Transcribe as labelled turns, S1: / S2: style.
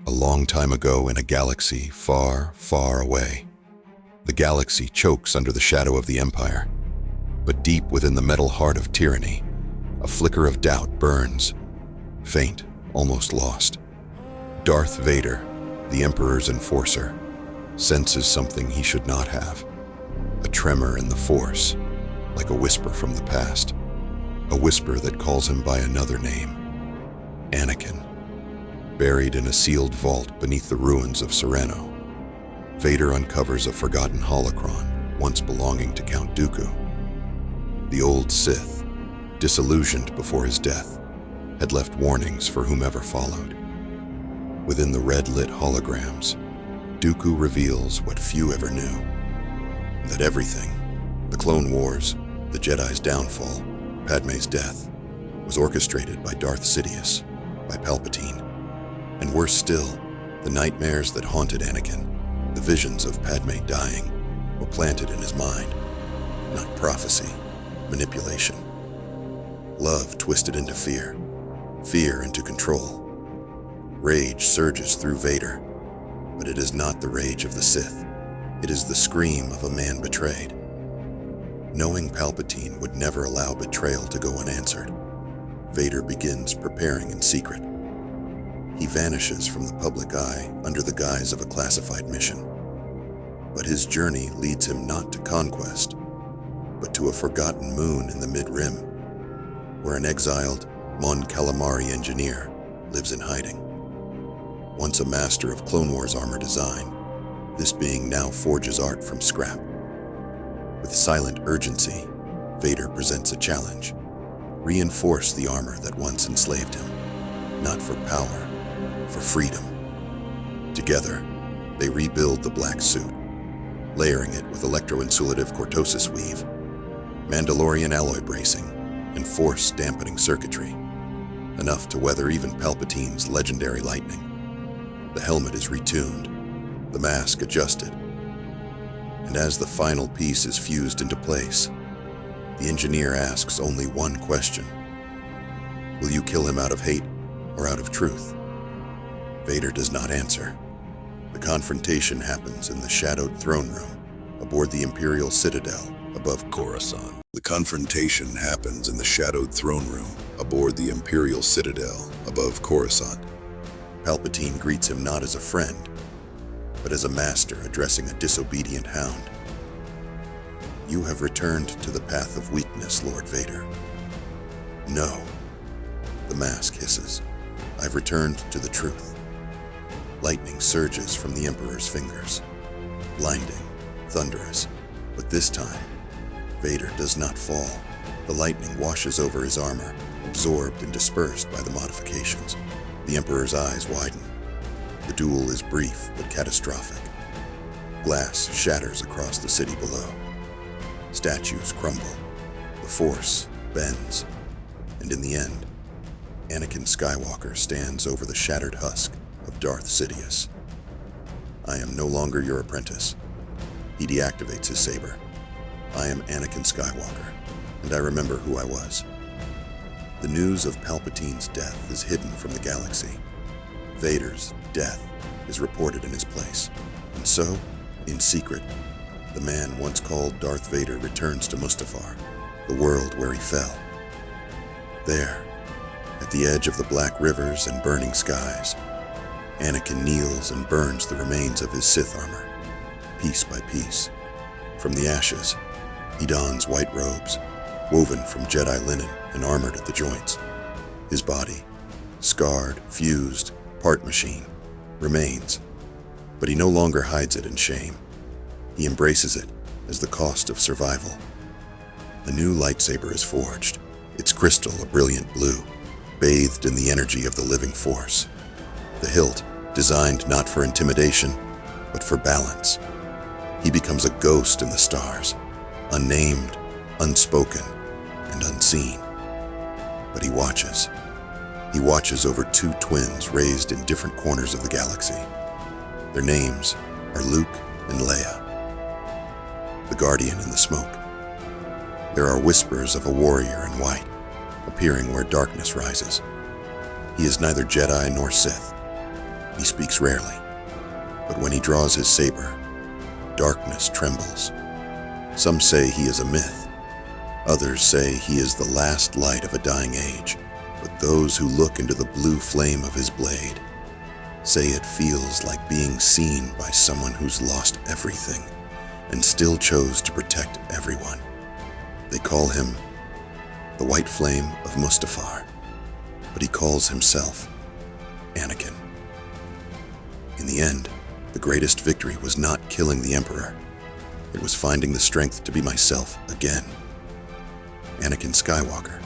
S1: A long time ago in a galaxy far, far away. The galaxy chokes under the shadow of the Empire. But deep within the metal heart of tyranny, a flicker of doubt burns, faint, almost lost. Darth Vader, the Emperor's enforcer, senses something he should not have. A tremor in the Force, like a whisper from the past. A whisper that calls him by another name. Anakin. Buried in a sealed vault beneath the ruins of Soren, Vader uncovers a forgotten holocron once belonging to Count Dooku. The old Sith, disillusioned before his death, had left warnings for whomever followed. Within the red-lit holograms, Dooku reveals what few ever knew. That everything, the Clone Wars, the Jedi's downfall, Padme's death, was orchestrated by Darth Sidious, by Palpatine. And worse still, the nightmares that haunted Anakin, the visions of Padme dying, were planted in his mind. Not prophecy, manipulation. Love twisted into fear, fear into control. Rage surges through Vader, but it is not the rage of the Sith. It is the scream of a man betrayed. Knowing Palpatine would never allow betrayal to go unanswered, Vader begins preparing in secret. He vanishes from the public eye under the guise of a classified mission. But his journey leads him not to conquest, but to a forgotten moon in the Mid-Rim, where an exiled Mon Calamari engineer lives in hiding. Once a master of Clone Wars armor design, this being now forges art from scrap. With silent urgency, Vader presents a challenge. Reinforce the armor that once enslaved him, not for power, for freedom. Together, they rebuild the black suit, layering it with electroinsulative cortosis weave, Mandalorian alloy bracing, and force-dampening circuitry, enough to weather even Palpatine's legendary lightning. The helmet is retuned, the mask adjusted, and as the final piece is fused into place, the engineer asks only one question. Will you kill him out of hate or out of truth? Vader does not answer. The confrontation happens in the shadowed throne room aboard the Imperial Citadel above Coruscant. The confrontation happens in the shadowed throne room aboard the Imperial Citadel above Coruscant. Palpatine greets him not as a friend, but as a master addressing a disobedient hound. You have returned to the path of weakness, Lord Vader. No, the mask hisses. I've returned to the truth. Lightning surges from the Emperor's fingers, blinding, thunderous, but this time, Vader does not fall. The lightning washes over his armor, absorbed and dispersed by the modifications. The Emperor's eyes widen. The duel is brief but catastrophic. Glass shatters across the city below. Statues crumble. The Force bends. And in the end, Anakin Skywalker stands over the shattered husk of Darth Sidious. I am no longer your apprentice. He deactivates his saber. I am Anakin Skywalker, and I remember who I was. The news of Palpatine's death is hidden from the galaxy. Vader's death is reported in his place. And so, in secret, the man once called Darth Vader returns to Mustafar, the world where he fell. There, at the edge of the black rivers and burning skies, Anakin kneels and burns the remains of his Sith armor, piece by piece. From the ashes, he dons white robes, woven from Jedi linen and armored at the joints. His body, scarred, fused, part machine, remains, but he no longer hides it in shame. He embraces it as the cost of survival. A new lightsaber is forged, its crystal a brilliant blue, bathed in the energy of the living Force. The hilt, designed not for intimidation, but for balance. He becomes a ghost in the stars, unnamed, unspoken, and unseen. But he watches. He watches over two twins raised in different corners of the galaxy. Their names are Luke and Leia, the guardian in the smoke. There are whispers of a warrior in white, appearing where darkness rises. He is neither Jedi nor Sith. He speaks rarely, but when he draws his saber, darkness trembles. Some say he is a myth. Others say he is the last light of a dying age. But those who look into the blue flame of his blade say it feels like being seen by someone who's lost everything and still chose to protect everyone. They call him the White Flame of Mustafar, but he calls himself Anakin. In the end, the greatest victory was not killing the Emperor. It was finding the strength to be myself again. Anakin Skywalker.